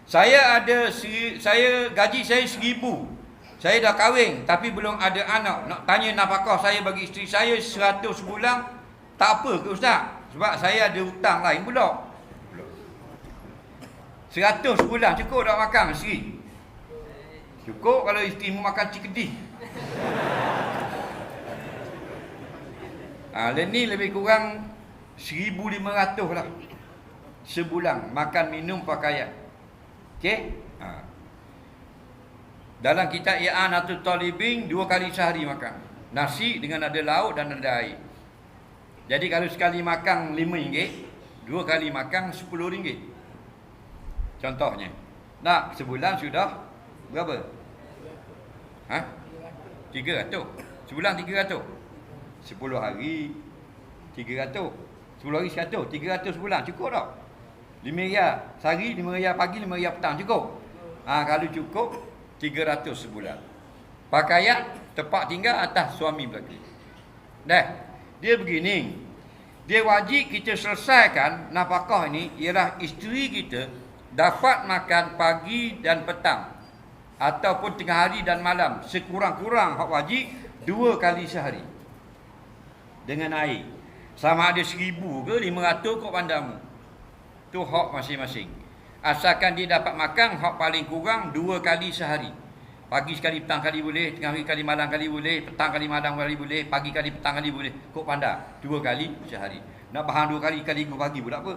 Saya gaji saya 1,000. Saya dah kahwin tapi belum ada anak. Nak tanya nafkah saya bagi isteri saya 100 sebulan, tak apa ke Ustaz? Sebab saya ada hutang lain pula. 100 sebulan cukup tak makan isteri? Cukup kalau isteri mu makan cikedi. Ni lebih kurang 1,500 lah sebulan, makan, minum, pakaian. Okey? Dalam kitab I'anatul Talibin 2 kali sehari makan. Nasi dengan ada lauk dan ada air. Jadi kalau sekali makan RM5, 2 kali makan RM10. Contohnya. Nah, sebulan sudah berapa? 300. Sebulan 300. 10 hari 300. 10 hari 100, 300 sebulan cukup tak? RM5 sehari, RM5 pagi, RM5 petang cukup. Kalau cukup 300 sebulan. Pakaian tempat tinggal atas suami belaka. Dah. Dia begini. Dia wajib kita selesaikan nafkah ini ialah isteri kita dapat makan pagi dan petang ataupun tengah hari dan malam, sekurang-kurang hak wajib 2 kali sehari. Dengan air. Sama ada 1,000 ke 500 kau pandamu. Tu hak masing-masing. Asalkan dia dapat makan hak paling kurang 2 kali sehari. Pagi sekali, petang kali boleh, tengah hari kali, malam kali boleh, petang kali, malam kali boleh, pagi kali, petang kali boleh. Kau pandai 2 kali sehari. Nak bahan 2 kali sekaligus pagi pun tak apa.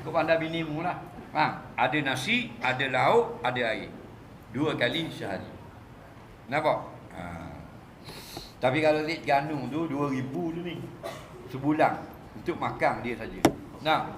Kau pandai binimu lah. Ada nasi, ada lauk, ada air. 2 kali sehari. Nampak? Tapi kalau lit ganung tu 2,000 tu ni sebulan untuk makan dia saja. Nah,